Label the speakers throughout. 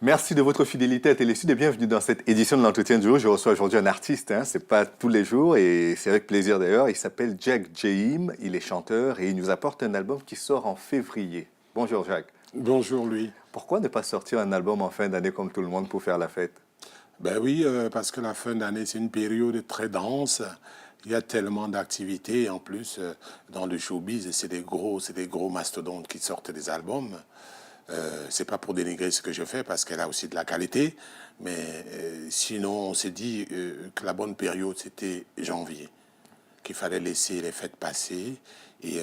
Speaker 1: Merci de votre fidélité à Télésud et bienvenue dans cette édition de l'entretien du jour. Je reçois aujourd'hui un artiste, c'est pas tous les jours et c'est avec plaisir d'ailleurs. Il s'appelle Jack Jaim, il est chanteur et il nous apporte un album qui sort en février. Bonjour Jack.
Speaker 2: Bonjour Louis.
Speaker 1: Pourquoi ne pas sortir un album en fin d'année comme tout le monde pour faire la fête?
Speaker 2: Ben oui, parce que la fin d'année c'est une période très dense. Il y a tellement d'activités en plus dans le showbiz et c'est des gros mastodontes qui sortent des albums. C'est pas pour dénigrer ce que je fais parce qu'elle a aussi de la qualité, mais sinon on s'est dit que la bonne période c'était janvier, qu'il fallait laisser les fêtes passer et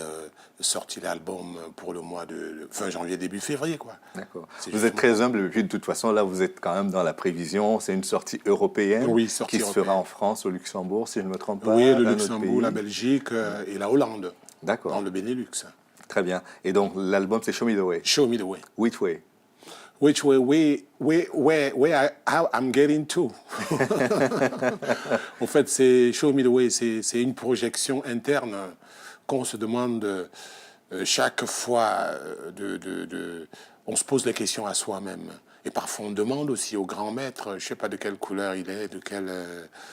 Speaker 2: sortir l'album pour le mois de fin janvier, début février, quoi.
Speaker 1: D'accord. Vous êtes très humble, et puis de toute façon, là, vous êtes quand même dans la prévision. C'est une sortie européenne qui se fera en France, au Luxembourg, si je ne me trompe pas.
Speaker 2: Oui, le Luxembourg, la Belgique et la Hollande.
Speaker 1: D'accord.
Speaker 2: Dans le Benelux.
Speaker 1: Très bien. Et donc, l'album, c'est Show Me the Way.
Speaker 2: Show Me the Way.
Speaker 1: Which way?
Speaker 2: Which way, how I'm getting to. En fait, c'est Show Me the Way, c'est une projection interne qu'on se demande chaque fois. On se pose les questions à soi-même. Et parfois, on demande aussi au grand maître, je ne sais pas de quelle couleur il est, de quelle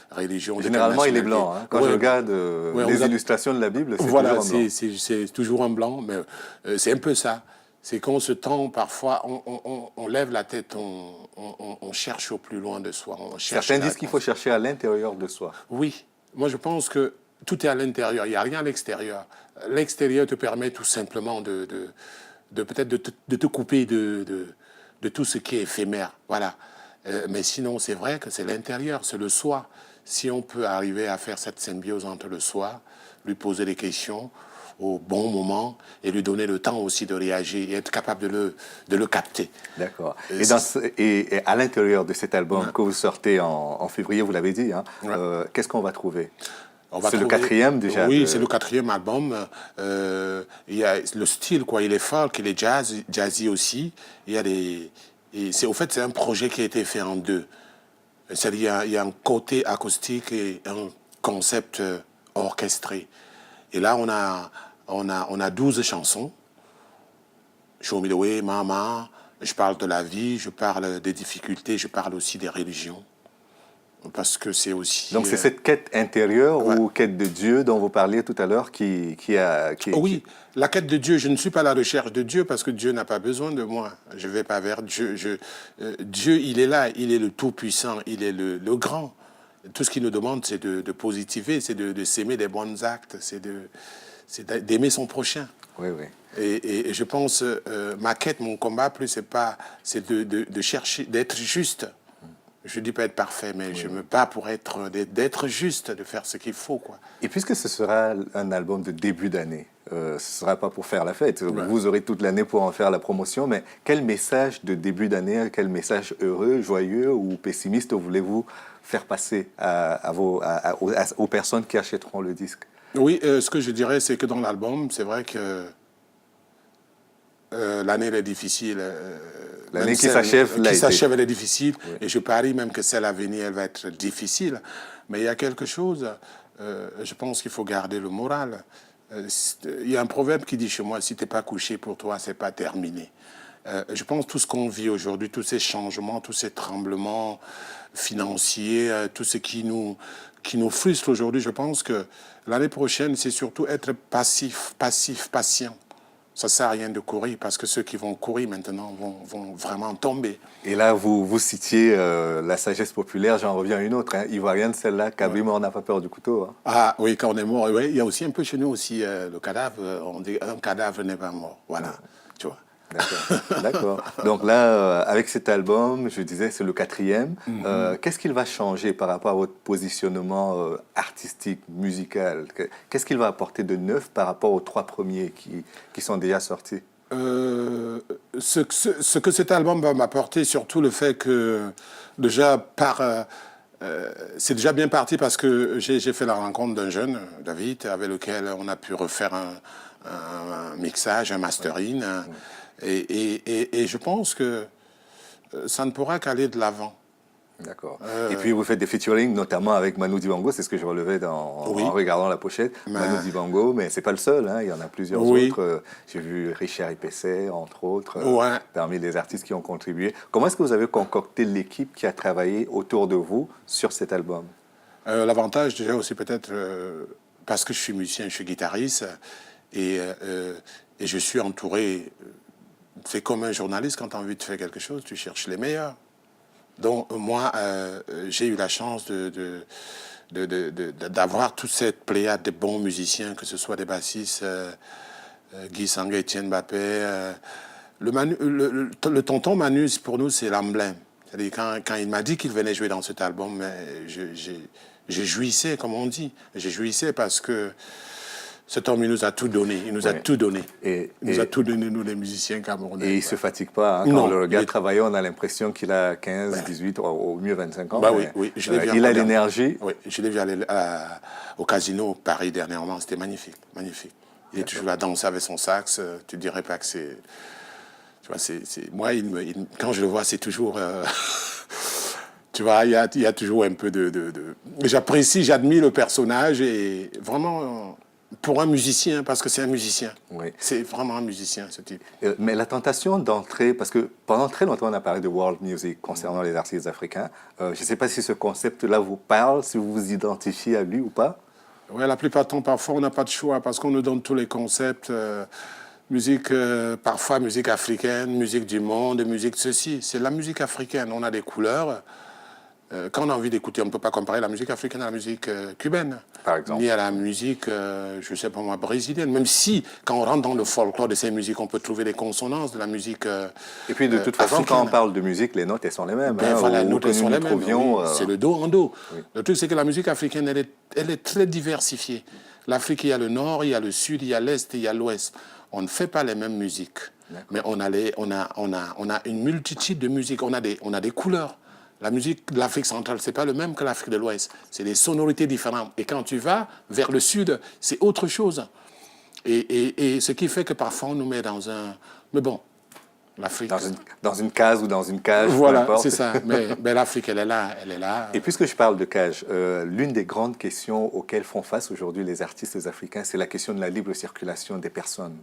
Speaker 2: religion.
Speaker 1: Généralement, il est blanc. Quand je regarde les illustrations de la Bible, c'est toujours un blanc.
Speaker 2: C'est toujours un blanc, mais c'est un peu ça. C'est qu'on se tend parfois, on lève la tête, on cherche au plus loin de soi.
Speaker 1: Certains disent qu'il faut chercher à l'intérieur de soi.
Speaker 2: Oui, moi je pense que tout est à l'intérieur, il n'y a rien à l'extérieur. L'extérieur te permet tout simplement peut-être de te couper de tout ce qui est éphémère. Voilà. Mais sinon, c'est vrai que c'est l'intérieur, c'est le soi. Si on peut arriver à faire cette symbiose entre le soi, lui poser des questions au bon moment et lui donner le temps aussi de réagir et être capable de le capter.
Speaker 1: D'accord. Et à l'intérieur de cet album que vous sortez en février, vous l'avez dit, qu'est-ce qu'on va trouver? C'est le quatrième déjà?
Speaker 2: Oui, c'est le quatrième album. Il y a le style, quoi. Il est folk, il est jazzy aussi. Il y a au fait, c'est un projet qui a été fait en deux. C'est-à-dire, il y a un côté acoustique et un concept orchestré. Et là, on a 12 chansons. Show Me the Way, Mama. Je parle de la vie, je parle des difficultés, je parle aussi des religions. Parce que c'est aussi...
Speaker 1: Donc c'est cette quête intérieure ou quête de Dieu dont vous parliez tout à l'heure
Speaker 2: Oui, la quête de Dieu, je ne suis pas à la recherche de Dieu parce que Dieu n'a pas besoin de moi. Je ne vais pas vers Dieu. Dieu, il est là, il est le Tout-Puissant, il est le Grand. Tout ce qu'il nous demande, c'est de positiver, c'est de s'aimer des bons actes, c'est d'aimer son prochain.
Speaker 1: Oui, oui.
Speaker 2: Et je pense, ma quête, mon combat, c'est de chercher, d'être juste. Je ne dis pas être parfait, mais je me bats pour d'être juste, de faire ce qu'il faut, quoi.
Speaker 1: Et puisque ce sera un album de début d'année, ce ne sera pas pour faire la fête, vous aurez toute l'année pour en faire la promotion, mais quel message de début d'année, quel message heureux, joyeux ou pessimiste voulez-vous faire passer aux personnes qui achèteront le disque?
Speaker 2: Oui, ce que je dirais, c'est que dans l'album, c'est vrai que l'année elle est difficile.
Speaker 1: L'année qui s'achève,
Speaker 2: elle est difficile. Oui. Et je parie même que celle à venir, elle va être difficile. Mais il y a quelque chose, je pense qu'il faut garder le moral. Il y a un proverbe qui dit chez moi, si tu n'es pas couché pour toi, c'est pas terminé. Je pense que tout ce qu'on vit aujourd'hui, tous ces changements, tous ces tremblements financiers, tout ce qui nous frustre aujourd'hui, je pense que l'année prochaine, c'est surtout être patient. Ça ne sert à rien de courir parce que ceux qui vont courir maintenant vont vraiment tomber.
Speaker 1: Et là, vous citiez la sagesse populaire, j'en reviens à une autre, ivoirienne, celle-là, qu'abri mort n'a pas peur du couteau.
Speaker 2: Ah oui, quand on est mort, oui. Il y a aussi un peu chez nous aussi le cadavre, on dit un cadavre n'est pas mort. Voilà, tu vois.
Speaker 1: D'accord. Donc là, avec cet album, je disais, c'est le quatrième. Qu'est-ce qu'il va changer par rapport à votre positionnement artistique, musical? Qu'est-ce qu'il va apporter de neuf par rapport aux trois premiers qui sont déjà sortis?
Speaker 2: Ce que cet album va m'apporter, surtout le fait que déjà c'est déjà bien parti parce que j'ai fait la rencontre d'un jeune, David, avec lequel on a pu refaire un mixage, un mastering. Et je pense que ça ne pourra qu'aller de l'avant.
Speaker 1: D'accord. Et puis vous faites des featuring, notamment avec Manu Dibango, c'est ce que je relevais en regardant la pochette. Manu Dibango, mais c'est pas le seul, hein, il y en a plusieurs autres. J'ai vu Richard Ipessé, entre autres, parmi les artistes qui ont contribué. Comment est-ce que vous avez concocté l'équipe qui a travaillé autour de vous sur cet album?
Speaker 2: L'avantage déjà aussi peut-être, parce que je suis musicien, je suis guitariste, et je suis entouré, c'est comme un journaliste, quand tu as envie de faire quelque chose, tu cherches les meilleurs. Donc moi, j'ai eu la chance d'avoir toute cette pléiade de bons musiciens, que ce soit des bassistes, Guy Sangue, Etienne Mbappé. Le tonton Manu, pour nous, c'est l'emblème. C'est-à-dire quand il m'a dit qu'il venait jouer dans cet album, j'ai jouissais, comme on dit. J'ai jouissais parce que cet homme, il nous a tout donné. Il nous a tout donné. Il nous a tout donné, nous, les musiciens camerounais.
Speaker 1: Et il ne se fatigue pas. Hein. Quand le gars travaille, on a l'impression qu'il a 15, 18, au mieux 25 ans.
Speaker 2: Bah oui, je l'ai vu
Speaker 1: il a l'énergie.
Speaker 2: Oui, je l'ai vu aller au Casino Paris dernièrement. C'était magnifique, magnifique. Il est toujours là, danser avec son sax. Tu ne dirais pas que c'est... Tu vois, moi, quand je le vois, c'est toujours... Tu vois, il y a toujours un peu de... J'apprécie, j'admire le personnage et vraiment... Pour un musicien, parce que c'est un musicien.
Speaker 1: Oui.
Speaker 2: C'est vraiment un musicien, ce type.
Speaker 1: Mais la tentation d'entrer, parce que pendant très longtemps, on a parlé de world music concernant les artistes africains. Je ne sais pas si ce concept-là vous parle, si vous vous identifiez à lui ou pas.
Speaker 2: Oui, la plupart du temps, parfois, on n'a pas de choix, parce qu'on nous donne tous les concepts. Musique, parfois musique africaine, musique du monde, musique de ceci. C'est la musique africaine, on a des couleurs. Quand on a envie d'écouter, on ne peut pas comparer la musique africaine à la musique cubaine.
Speaker 1: Par exemple.
Speaker 2: Ni à la musique, je ne sais pas moi, brésilienne. Même si, quand on rentre dans le folklore de ces musiques, on peut trouver des consonances de la musique
Speaker 1: Et puis, de toute façon,
Speaker 2: africaine.
Speaker 1: Quand on parle de musique, les notes, elles sont les mêmes.
Speaker 2: Ben, voilà, les notes, elles sont les mêmes.
Speaker 1: Oui.
Speaker 2: C'est le dos en dos. Oui. Le truc, c'est que la musique africaine, elle est très diversifiée. L'Afrique, il y a le nord, il y a le sud, il y a l'est, il y a l'ouest. On ne fait pas les mêmes musiques. Mais on a une multitude de musiques. On a des couleurs. La musique de l'Afrique centrale, ce n'est pas le même que l'Afrique de l'Ouest. C'est des sonorités différentes. Et quand tu vas vers le sud, c'est autre chose. Et ce qui fait que parfois, on nous met dans un... Mais bon, l'Afrique...
Speaker 1: Dans une case ou dans une cage,
Speaker 2: voilà, c'est ça. Mais l'Afrique, elle est là.
Speaker 1: Et puisque je parle de cage, l'une des grandes questions auxquelles font face aujourd'hui les artistes africains, c'est la question de la libre circulation des personnes,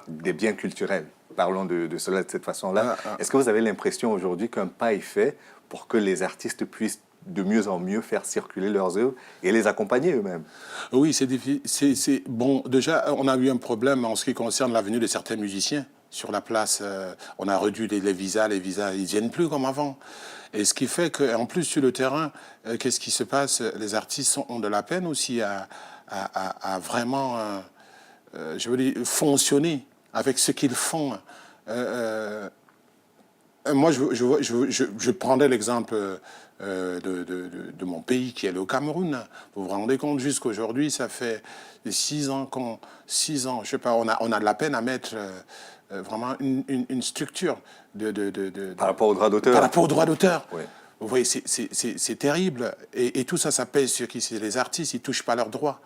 Speaker 1: des biens culturels. Parlons de cela de cette façon-là. Est-ce que vous avez l'impression aujourd'hui qu'un pas est fait pour que les artistes puissent de mieux en mieux faire circuler leurs œuvres et les accompagner eux-mêmes?
Speaker 2: Oui, c'est difficile. Bon, déjà, on a eu un problème en ce qui concerne la venue de certains musiciens. Sur la place, on a réduit les visas, ils ne viennent plus comme avant. Et ce qui fait qu'en plus, sur le terrain, qu'est-ce qui se passe? Les artistes ont de la peine aussi à vraiment, je veux dire, fonctionner avec ce qu'ils font. Moi, je prendrais l'exemple de mon pays qui est le Cameroun. Vous vous rendez compte, jusqu'aujourd'hui, ça fait 6 ans, 6 ans, je sais pas, on a de la peine à mettre vraiment une structure
Speaker 1: par rapport aux droits d'auteur.
Speaker 2: Par rapport aux droits d'auteur.
Speaker 1: Oui.
Speaker 2: Vous voyez, c'est terrible. Et tout ça, ça pèse sur qui? C'est les artistes, ils ne touchent pas leurs droits.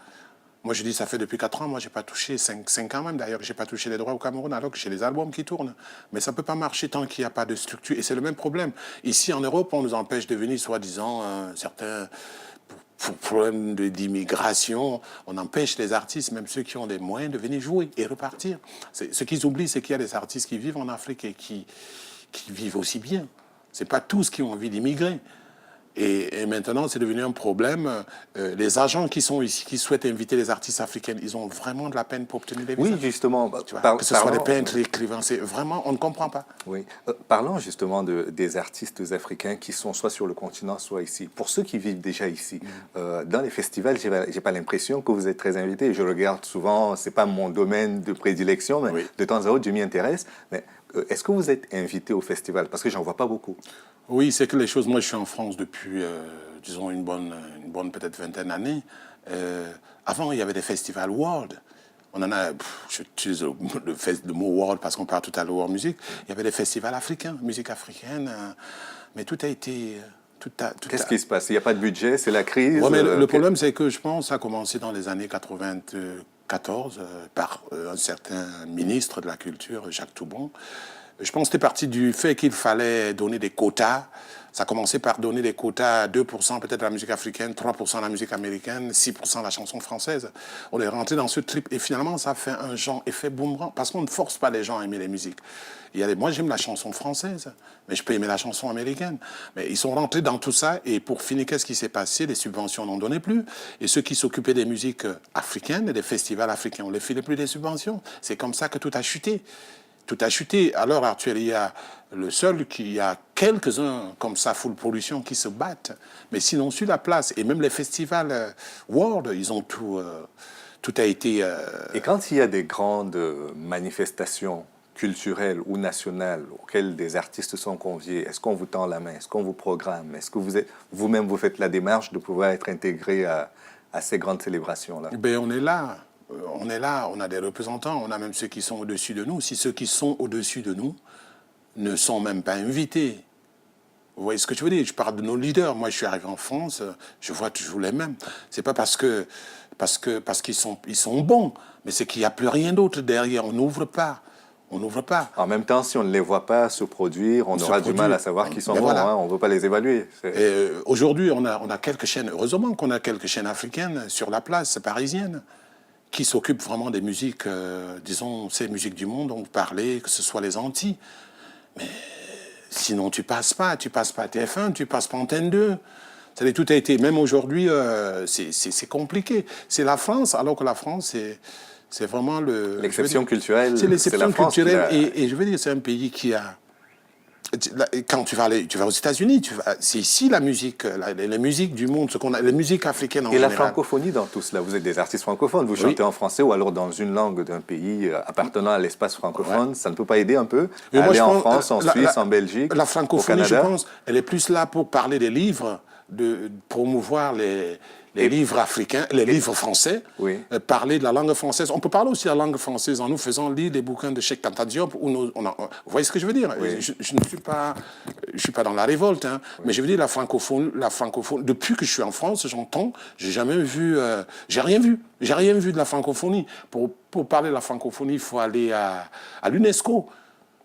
Speaker 2: Moi, je dis, ça fait depuis 4 ans, moi, je n'ai pas touché, 5 ans même d'ailleurs, je n'ai pas touché les droits au Cameroun, alors que j'ai les albums qui tournent. Mais ça ne peut pas marcher tant qu'il n'y a pas de structure. Et c'est le même problème. Ici, en Europe, on nous empêche de venir, soi-disant, certains problèmes d'immigration. On empêche les artistes, même ceux qui ont des moyens, de venir jouer et repartir. Ce qu'ils oublient, c'est qu'il y a des artistes qui vivent en Afrique et qui vivent aussi bien. Ce n'est pas tous qui ont envie d'immigrer. Et maintenant, c'est devenu un problème. Les agents qui sont ici, qui souhaitent inviter les artistes africains, ils ont vraiment de la peine pour obtenir les visas.
Speaker 1: Oui, justement.
Speaker 2: Tu vois, que ce soit les peintres, les écrivains, c'est vraiment, on ne comprend pas.
Speaker 1: Oui. Parlons justement des artistes africains qui sont soit sur le continent, soit ici. Pour ceux qui vivent déjà ici, dans les festivals, j'ai pas l'impression que vous êtes très invités. Je regarde souvent, c'est pas mon domaine de prédilection, mais de temps à autre, je m'y intéresse. Mais est-ce que vous êtes invité au festival? Parce que j'en vois pas beaucoup.
Speaker 2: Oui, c'est que les choses... Moi, je suis en France depuis, disons, une bonne peut-être 20 d'années. Avant, il y avait des festivals world. On en a... J'utilise le mot world parce qu'on parle tout à l'heure world music. Il y avait des festivals africains, musique africaine. Mais tout a été...
Speaker 1: Qu'est-ce qui se passe? Il n'y a pas de budget, c'est la crise?
Speaker 2: Ouais, mais le problème, c'est que je pense que ça a commencé dans les années 94 par un certain ministre de la Culture, Jacques Toubon. Je pense que c'était parti du fait qu'il fallait donner des quotas Ça a commencé par donner des quotas à 2% peut-être à la musique africaine, 3% à la musique américaine, 6% à la chanson française. On est rentré dans ce trip et finalement ça a fait un genre effet boomerang parce qu'on ne force pas les gens à aimer les musiques. Moi j'aime la chanson française, mais je peux aimer la chanson américaine. Mais ils sont rentrés dans tout ça et pour finir, qu'est-ce qui s'est passé? Les subventions n'en donnaient plus. Et ceux qui s'occupaient des musiques africaines et des festivals africains, on ne les filait plus des subventions. C'est comme ça que tout a chuté. Tout a chuté. À l'heure actuelle, il y a le seul qu'il y a quelques-uns comme ça, Full Pollution, qui se battent. Mais sinon, sur la place, et même les festivals World, ils ont tout a été...
Speaker 1: Et quand il y a des grandes manifestations culturelles ou nationales auxquelles des artistes sont conviés, est-ce qu'on vous tend la main? Est-ce qu'on vous programme? Est-ce que vous-même vous faites la démarche de pouvoir être intégré à ces grandes célébrations-là?
Speaker 2: Ben, on est là. On est là, on a des représentants, on a même ceux qui sont au-dessus de nous. Si ceux qui sont au-dessus de nous ne sont même pas invités, vous voyez ce que je veux dire? Je parle de nos leaders. Moi, je suis arrivé en France, je vois toujours les mêmes. C'est pas parce qu'ils sont bons, mais c'est qu'il n'y a plus rien d'autre derrière. On n'ouvre pas. On n'ouvre pas.
Speaker 1: En même temps, si on ne les voit pas se produire, on aura du mal à savoir qui sont bons. Voilà. Hein, on ne veut pas les évaluer.
Speaker 2: Aujourd'hui, on a quelques chaînes, heureusement qu'on a quelques chaînes africaines sur la place parisienne, qui s'occupent vraiment des musiques, disons, ces musiques du monde dont vous parlez, que ce soit les Antilles. Mais sinon, tu passes pas TF1, tu passes pas Antenne 2. C'est-à-dire, tout a été, même aujourd'hui, c'est compliqué. C'est la France, alors que la France, c'est vraiment
Speaker 1: l'exception culturelle.
Speaker 2: C'est l'exception culturelle. Et je veux dire, c'est un pays qui a... Quand tu vas aux États-Unis, c'est ici la musique, les musiques du monde, les musiques africaines en général.
Speaker 1: Et la francophonie dans tout cela, vous êtes des artistes francophones, vous chantez en français ou alors dans une langue d'un pays appartenant à l'espace francophone, ça ne peut pas aider un peu à aller en France, en Suisse, en Belgique,
Speaker 2: la francophonie,
Speaker 1: au Canada?
Speaker 2: je pense, elle est plus là pour parler des livres, de promouvoir les livres africains, les livres français, parler de la langue française. On peut parler aussi de la langue française en nous faisant lire des bouquins de Cheikh Anta Diop. Vous voyez ce que je veux dire? Je ne suis pas, dans la révolte, hein, mais je veux dire la francophonie. Depuis que je suis en France, j'entends, j'ai jamais vu, j'ai rien vu de la francophonie. Pour parler de la francophonie, il faut aller à l'UNESCO.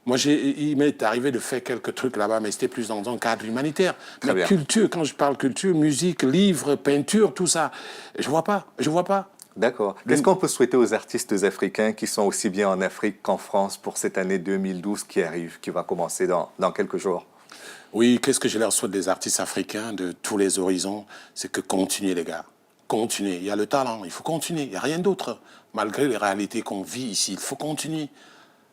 Speaker 2: Moi, il m'est arrivé de faire quelques trucs là-bas, mais c'était plus dans un cadre humanitaire. Mais culture, quand je parle culture, musique, livres, peinture, tout ça, je vois pas.
Speaker 1: D'accord. Qu'est-ce qu'on peut souhaiter aux artistes africains qui sont aussi bien en Afrique qu'en France pour cette année 2012 qui arrive, qui va commencer dans quelques jours?
Speaker 2: Oui, qu'est-ce que je leur souhaite des artistes africains de tous les horizons? C'est que continuez, les gars. Continuez. Il y a le talent, il faut continuer. Il n'y a rien d'autre. Malgré les réalités qu'on vit ici, il faut continuer.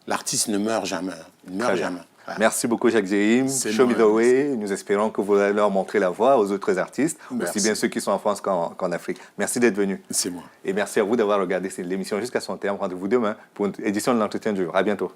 Speaker 2: L'artiste ne meurt jamais. Il ne meurt jamais.
Speaker 1: Voilà. Merci beaucoup, Jacques Jérim. Show me the way. Nous espérons que vous allez leur montrer la voie aux autres artistes, aussi bien ceux qui sont en France qu'en Afrique. Merci d'être venu.
Speaker 2: C'est moi.
Speaker 1: Et merci à vous d'avoir regardé l'émission jusqu'à son terme. Rendez-vous demain pour une édition de l'Entretien du jour. À bientôt.